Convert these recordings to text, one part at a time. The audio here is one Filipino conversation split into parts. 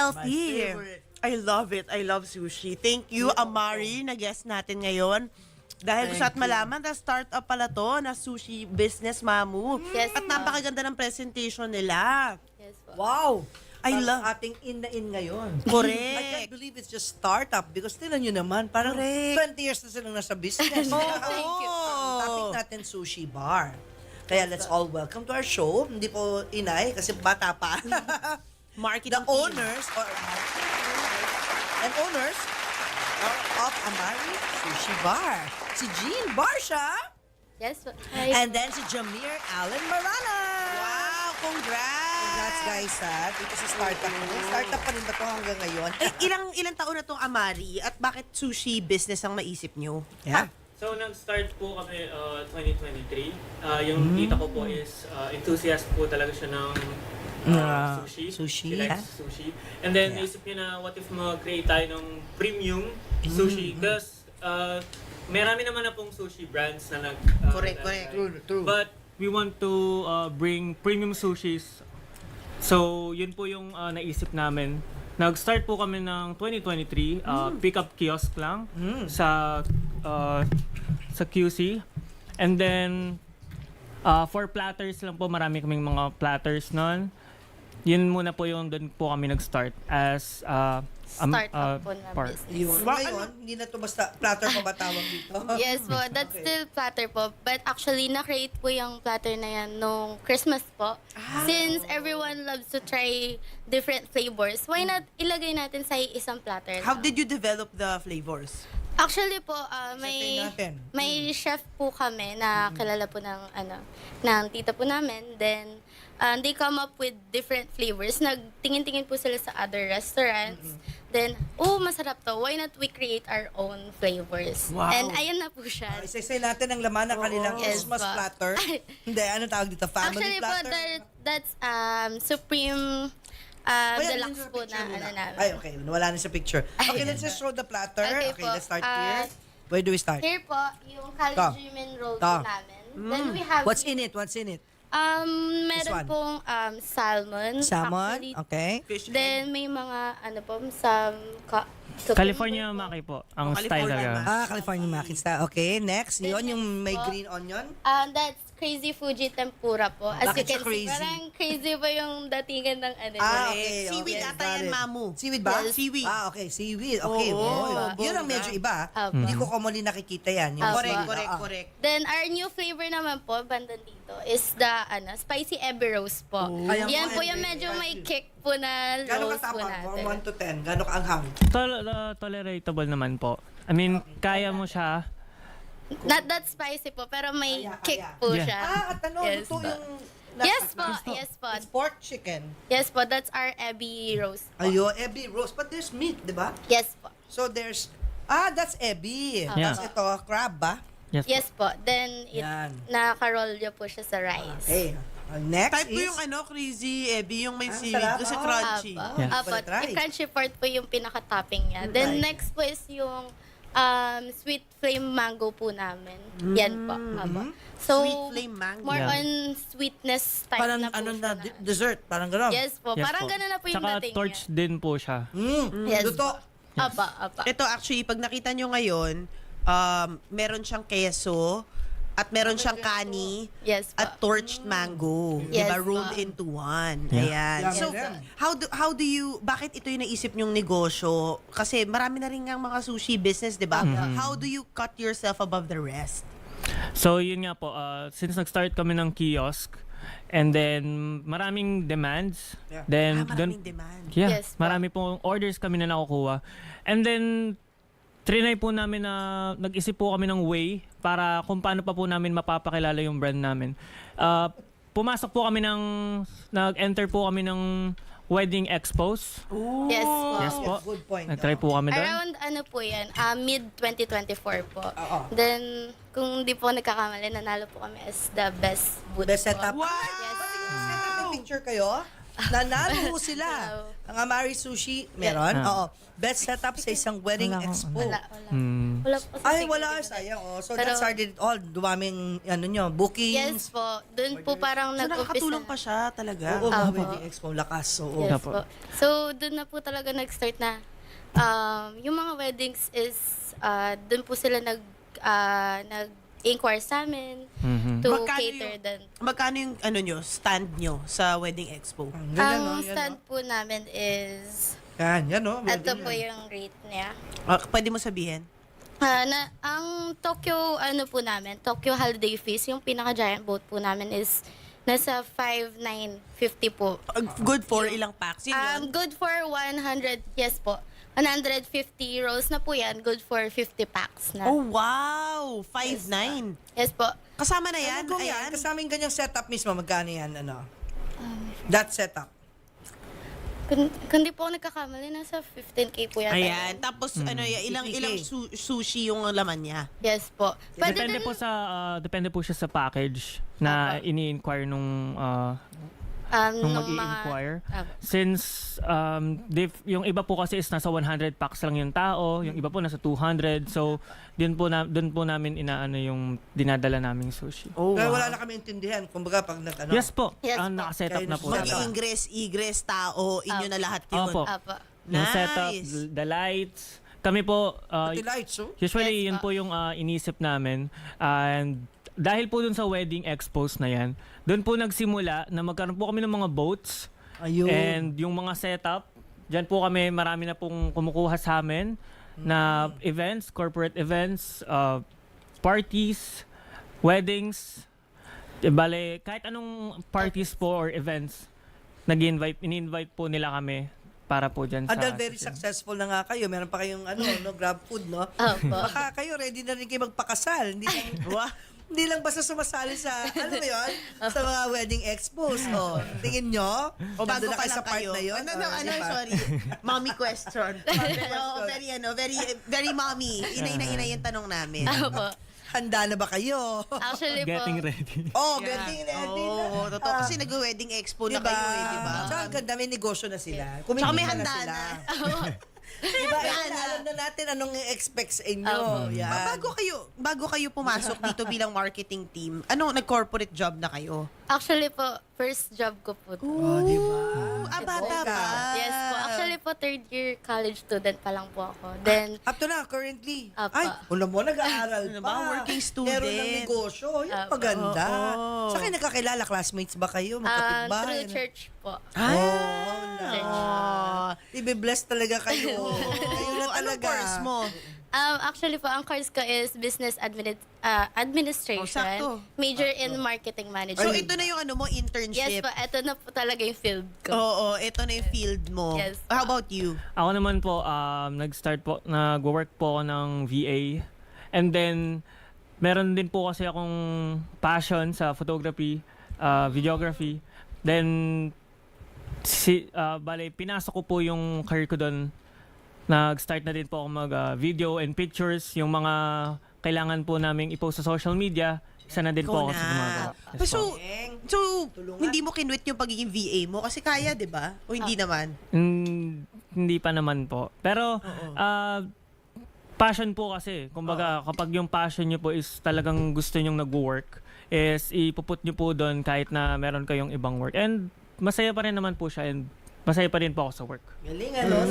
healthy. favorite. I love it. I love sushi. Thank you, Amari, na guest natin ngayon. Dahil gusto at malaman na startup pala to na sushi business, Mamu. Yes, At ma'am. napakaganda ng presentation nila. Yes po. Wow! I Parang love- ating in na in ngayon. Correct. I can't believe it's just startup because tingnan nyo naman, parang Correct. 20 years na silang nasa business. Thank you. Ang topic natin, sushi bar. Kaya let's all welcome to our show. Hindi po inay kasi bata pa. Marketing The owners and owners of Amari Sushi Bar. Si Jean Barsha Yes po. Hi. and then si Jamir Allen Marana. Wow, congrats! Congrats guys ha. Dito sa startup. Startup pa rin ba ito hanggang ngayon? Ilang taon na tong Amari at bakit sushi business ang maisip nyo? Yeah. So, nag-start po kami 2023. Yung tita ko po is enthusiast po talaga siya ng sushi. Sushi, She likes sushi. And then, naisip niya na what if mag-create tayo ng premium sushi? Because marami naman na pong sushi brands na nag... Correct. True. But we want to bring premium sushis. So, yun po yung naisip namin. Nag-start po kami ng 2023, pick-up kiosk lang sa QC. And then, for platters lang po, marami kaming mga platters nun. Yun muna po yung doon po kami nag-start as Startup po na part. business. Yun. Ngayon, hindi na ito basta platter pa ba tawag dito? Yes po, that's still platter po. But actually, na-create po yung platter na yan nung Christmas po. Since everyone loves to try different flavors, why not ilagay natin sa isang platter? How did you develop the flavors? Actually po, Sabihin natin. may chef po kami na kilala po ng tita po namin. Then, they come up with different flavors. Nagtingin-tingin po sila sa other restaurants. Then, masarap to. Why not we create our own flavors? Wow. And ayan na po siya. Isa-isay natin ang laman ng kanilang Yes, Christmas po. platter. Hindi, ano tawag dito? Family Actually po, platter? that's Supreme Deluxe sa po picture na muna. namin. Ay, okay. Wala na sa picture. Okay, let's just show the platter. Okay Okay, po. let's start here. Where do we start? Here po, yung Caligimin roll po To. namin. Then we have What's in it? What's in it? meron one. pong salmon. Salmon? Actually. Okay. Fish Then may mga some California Maki po, ang style California talaga. California Maki style. Okay, next. Yun, yung may po. green onion. That's Crazy Fuji Tempura po. As Bakit you can siya crazy? see, parang crazy pa yung datingan ng ano. Okay. Seaweed okay, ata got yan, it. Mamu. Seaweed ba? Yes. Seaweed. Okay. Seaweed. Okay. Oo, Oh, bongga. yun ang medyo iba. Opo. Hindi ko commonly nakikita yan. Yung Correct, seaweed. Correct. Then our new flavor naman po, bandan dito, is the spicy Ebi Rose po. Ayan Yan po, po yung Ebi. medyo may kick po na Gano'ng rose po katapang? natin. From 1 to 10. Gano'ng kaanghang? Toleratable naman po. I mean, kaya mo siya. Not that spicy po, pero may Kaya. kick po Yeah. siya. At ano? Yes Ito po. yung... Yes po, yes po. It's pork chicken. Yes po, that's our Ebi Rose po. Ayun, ebi roast. But there's meat, di ba? Yes po. So there's... that's ebi. Yeah. Tapos ito, crab ba? Yes po. Then, Yan. naka-roll niya po siya sa rice. Okay. Next Type ko is... yung crazy Ebi, yung may Ah, seaweed. sarap. Kasi Oh. crunchy. Apo. Yeah. Apo. But try. Yung crunchy part po yung pinaka-topping niya. Then, Right. next po is yung sweet flame mango po namin. Yan po. Apo. So, Sweet flame mango. more Yeah. on sweetness type Parang na po ano siya na, dessert. Parang gano'n. Yes po. Yes Parang po. gano'n na po yung Tsaka dating torch niya. din po siya. Yes Luto. po. Apa, apa. Ito actually, pag nakita nyo ngayon, meron siyang keso, at meron siyang kani, Yes po. at torched mango. Yes, diba? Rolled po. into one. Yeah. Ayan. Yeah, So, yeah. how do you, bakit ito yung naisip nyong negosyo? Kasi marami na rin nga mga sushi business, di ba? How do you cut yourself above the rest? So yun nga po, since nag-start kami ng kiosk, and then maraming demands, Yeah. then Maraming demand. yeah, Yes po. marami pong orders kami na nakukuha. And then trinay po namin na nag-isip po kami ng way para kung paano pa po namin mapapakilala yung brand namin. Pumasok po kami nag-enter po kami ng wedding expos. Yes po. Yes po. Good point. Nag-try po kami doon. Around ano po yan, mid-2024 po. Oo. Then, kung di po nagkakamali, nanalo po kami as the best booth Best po. setup. Wow! Yes. Set up yung picture kayo. Nanalo po sila. Ang Amari Sushi, meron. Yes. Oo. Best setup sa isang wedding expo. Wala. Hmm. Wala po kasi Ay, signature wala. date. Sayang. Oh. So, Pero- that started it all. Dumaming, bookings. Yes po. Doon po parang So, nag-umpisa. nakakatulong pa siya talaga. Oo, mga Apo. wedding expo. Lakas. Oo. Yes Apo. po. So, doon na po talaga nag-start na yung mga weddings is doon po sila nag-inquire sa amin to cater din. Magkano yung stand nyo sa Wedding Expo? Ganyan, no? Ang Yan, stand po namin is Yan, no? ito po yung rate niya. Pwede mo sabihin? Ang Tokyo Tokyo Holiday Feast, yung pinaka-giant boat po namin is nasa 5,950 po. Good for ilang packs? Yun yun? Good for 100, yes po. 150 rolls na po yan. Good for 50 packs na. Oh, wow! 5,900. Yes po. Kasama na yan? Ano kung yan? Ayan. Kasama yung ganyang setup mismo, magkano yan? That setup. Kundi po ako nagkakamali, nasa 15K po yata. Ayan. Tapos, ilang 50K. sushi yung laman niya? Yes po. Pwede Depende din, po sa depende po siya sa package na ini-inquire nung nung mag-i-inquire. Apo. Since yung iba po kasi is nasa 100 packs lang yung tao, yung iba po nasa 200. So, doon po namin inaano yung dinadala naming sushi. Oh, Kaya wow. wala na kami intindihan. Kumbaga, pag Yes po. Yes po. Nakaset up Kayo na po. nagsaset up. Mag-i-ingress, egress, tao, inyo na lahat yun. Opo. Apo. Yung setup, Nice. the lights. Kami po, Pati lights, oh. usually Yes yun po yung inisip namin. And dahil po dun sa wedding expos na yan, doon po nagsimula na magkaroon po kami ng mga boats. Ayun. And yung mga setup, dyan po kami, marami na pong kumukuha sa amin na events, corporate events, parties, weddings. Bale, kahit anong parties po or events, ini-invite po nila kami para po dyan sa... And then very successful na nga kayo. Meron pa kayong grab food, no? Opo. Baka kayo ready na rin kayo magpakasal. Hindi lang basta sumasali sa, ano ba yun? Sa mga wedding expos. Oh, tingin nyo? O bago Nandun na pa lang sa part kayo. na yun? Diba? Sorry. Mommy question. Pero very, very mommy. Inay yung tanong namin. Opo. Handa na ba kayo? Actually po. Getting ready. Oh, getting ready na. Oo, totoo. Kasi nag-wedding expo na Diba? kayo eh, diba? Tsaka ang ganda, may negosyo na sila. Tsaka may Kumikita handa sila. na. Diba? Alam na natin anong i-expect sa inyo. Yan. Bago kayo pumasok dito bilang marketing team, nag-corporate job na kayo? Actually po, first job ko po. Oh, diba? Bata pa. Yes po. Actually po, third year college student pa lang po ako. Then, Up to na, currently. Apa. Ay, ulam mo, nag-aaral Ano pa. ba? Working student. Meron ng negosyo. Yung Apa. paganda. Oo. Sa kayo nakakilala, classmates ba kayo? Magkapitbahay? through church po. Oh. Ibe-bless talaga kayo. Kayo na Anong talaga. course mo? Actually po, ang course ko is business administration. sakto. Major in marketing So, management. ito na yung internship. Yes po, ito na po talaga yung field ko. Oo, ito na yung field mo. Yes. How about you? Ako naman po, nag-work po ako ng VA. And then, meron din po kasi akong passion sa photography, videography. Then, pinasok ko po yung career ko doon. Nag-start na din po ako mag-video and pictures. Yung mga kailangan po namin i-post sa social media, isa na din po ako sa gumagawa. Yes So, po. so hindi mo kinwit yung pagiging VA mo kasi kaya, di ba? O hindi naman? Hindi pa naman po. Pero, passion po kasi. Kumbaga, kapag yung passion nyo po is talagang gusto nyong nag-work, is ipuput nyo po doon kahit na meron kayong ibang work. And masaya pa rin naman po siya and masaya pa rin po ako sa work. Galing, galing.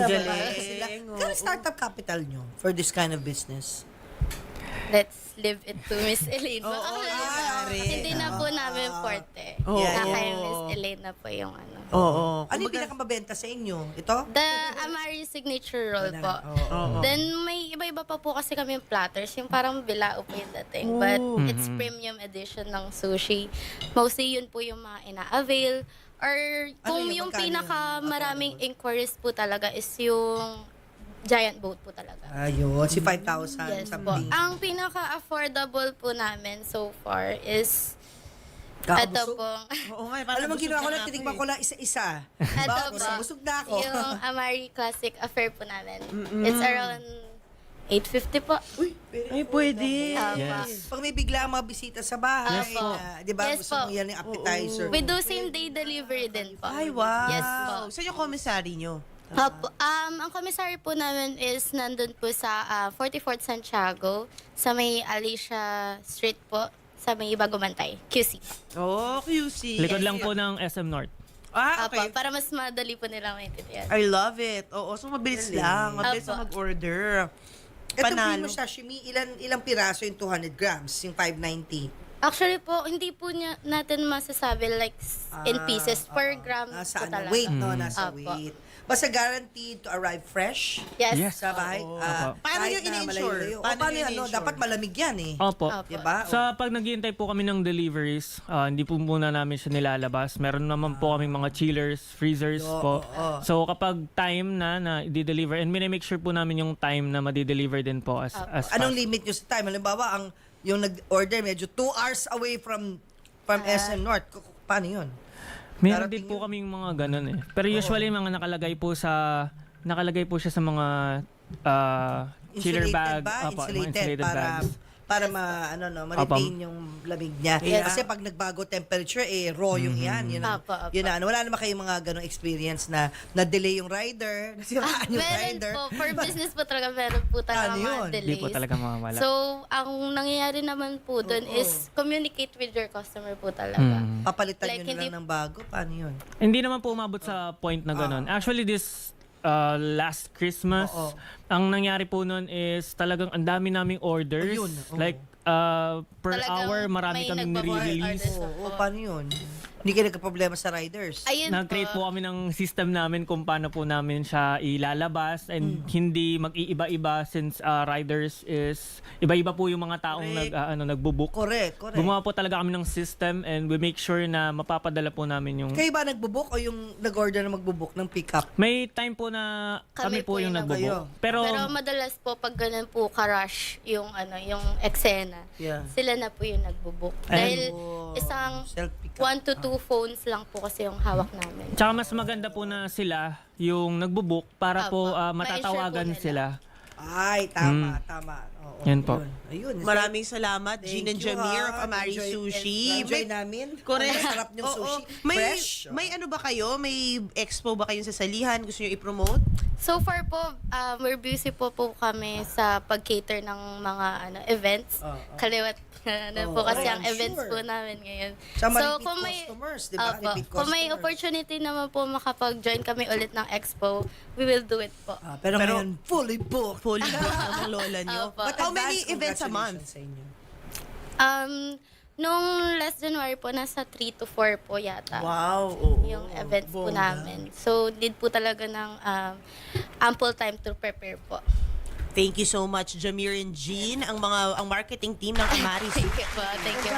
Sila. Kano startup capital nyo for this kind of business? Let's leave it to Miss Elaine. Oo, Actually, hindi na po namin forte. Oo. Na kay Miss Elaine na po yung Oo. Ano yung pinakamabenta sa inyo? Ito? The Amari signature roll po. Then may iba-iba pa po kasi kami yung platters. Yung parang bilao po yung dating. But it's premium edition ng sushi. Mostly yun po yung mga ina-avail. Or kung yun? yung Magkano pinakamaraming inquiries po talaga is yung giant boat po talaga. Ayun, si 5,000 Yes po. something. Ang pinaka-affordable po namin so far is ito Kakabusog. pong Oo nga, Alam mo, ginawa ko lang, tinikman ko lang isa-isa. ito Ba, po. busog na ako. Yung Amari Classic Affair po namin. It's around 850 po. Uy, Ay, pwede. Yes. Pag may bigla mga bisita sa bahay, Yes po. di ba, Yes gusto po. mo yan yung appetizer. We do same day delivery din po. Ay, wow. Yes po. Saan yung commissary nyo? Opo. Ang commissary po namin is nandun po sa 44th Santiago, sa may Alicia Street po, sa may Bagumantay, QC. Oh, QC. Likod lang po ng SM North. Ah, Opo, okay. para mas madali po nila maintindihan. I love it. Oo, so mabilis lang. Mabilis Apo. lang mag-order. Ito Panalo. primo sashimi, ilang piraso yung 200 grams, yung 590? Actually po, hindi po natin masasabi like in pieces per gram Nasa po talaga. weight, no? Nasa Opo. weight. Basta guaranteed to arrive fresh Yes. Yes. sa bahay. Opo. Paano kahit yung na ini-insure? malayo-layo. Paano Paano yung yan? ini-insure? Dapat malamig yan eh. Opo. Opo. Diba? Sa pag naghihintay po kami ng deliveries, hindi po muna namin siya nilalabas. Meron naman po kaming mga chillers, freezers po. So kapag time na i-deliver, and minimake sure po namin yung time na ma-deliver din po as fast. Anong limit nyo sa time? Halimbawa, yung nag-order medyo 2 hours away from SM North. Paano yun? Meron darating din po kaming mga ganun eh. Pero usually mga nakalagay po siya sa mga chiller Insulated bag. ba? Opo, mga Insulated bags. para ma-retain yung lamig niya. Yeah. Kasi pag nagbago temperature, raw yung yan. Yun, Apo, apo. yun na. Wala naman kayong mga ganong experience na na-delay yung rider, nasiraan yung Meron rider. po, for business po talaga, meron po talaga Ano yun? mga delays. Hindi po talaga mawawala. So, ang nangyayari naman po doon is communicate with your customer po talaga. Papalitan Like, nyo na lang ng bago. Paano yun? Hindi naman po umabot sa point na ganun. Actually, this last Christmas, Oo. ang nangyari po nun is talagang ang dami naming orders. Ayun, oo. Like, per Talagang hour, marami may kaming nagbabawas nire-release. orders. Oo, paano yun? Hindi kayo nagka-problema sa riders. Ayun Nag-create po kami ng system namin kung paano po namin siya ilalabas and hindi mag-iiba-iba since riders is iba-iba po yung mga taong nagbo-book. Correct. Gumawa po talaga kami ng system and we make sure na mapapadala po namin yung... Kayo ba nagbo-book o yung nag-order na magbo-book ng pick-up? May time po na kami po yung kayo. nagbo-book. Pero Pero madalas po pag ganun po ka-rush yung yung eksena, Yeah. sila na po yung nagbo-book. And- Dahil Oh, isang self-pick-up. 1 to 2 phones lang po kasi yung hawak namin. tsaka mas maganda po na sila yung nagbo-book para po Apo. matatawagan Ma-ensure po sila. Ay, tama. Oo, Yan po. Ayun. Maraming salamat, Jean and Thank you, Jamir ha. of Amari Enjoy- Sushi. Enjoy namin. Correct. Ang sarap niyong Oo. sushi. May, Fresh. may ano ba kayo? May expo ba kayong sa salihan? Gusto nyo i-promote? So far po, we're busy po kami sa pag-cater ng mga events. Kaliwat na po kasi ang I'm events sure. po namin ngayon. Sa mga So, repeat kung may, customers, di ba? Opo. Repeat Kung may customers. opportunity naman po makapag-join kami ulit ng expo, we will do it po. Pero ngayon, fully booked. Fully booked ang lola nyo. Opo. But how many Advance events a month? congratulations sa inyo. Nung last January po, nasa 3 to 4 po yata. Wow. Oo. Yung events po bongga. namin. So, need po talaga ng ample time to prepare po. Thank you so much, Jamir and Jean, ang marketing team ng Amari Thank you po. Thank you.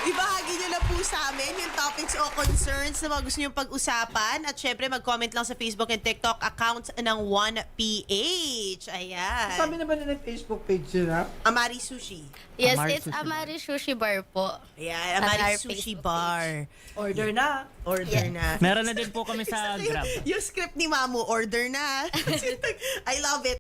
Ibahagi nyo na po sa amin yung topics o concerns na mga gusto nyo pag-usapan. At syempre, mag-comment lang sa Facebook and TikTok accounts ng 1PH. Ayan. Sabi na ba nila Facebook page nila? Amari Sushi. Yes, Amari it's Sushi Amari Sushi Bar po. Ayan, At Amari our Sushi Facebook Bar. Order na. Order Yeah. na. Meron na din po kami sa Grab. Yung script ni Mamu, order na. I love it.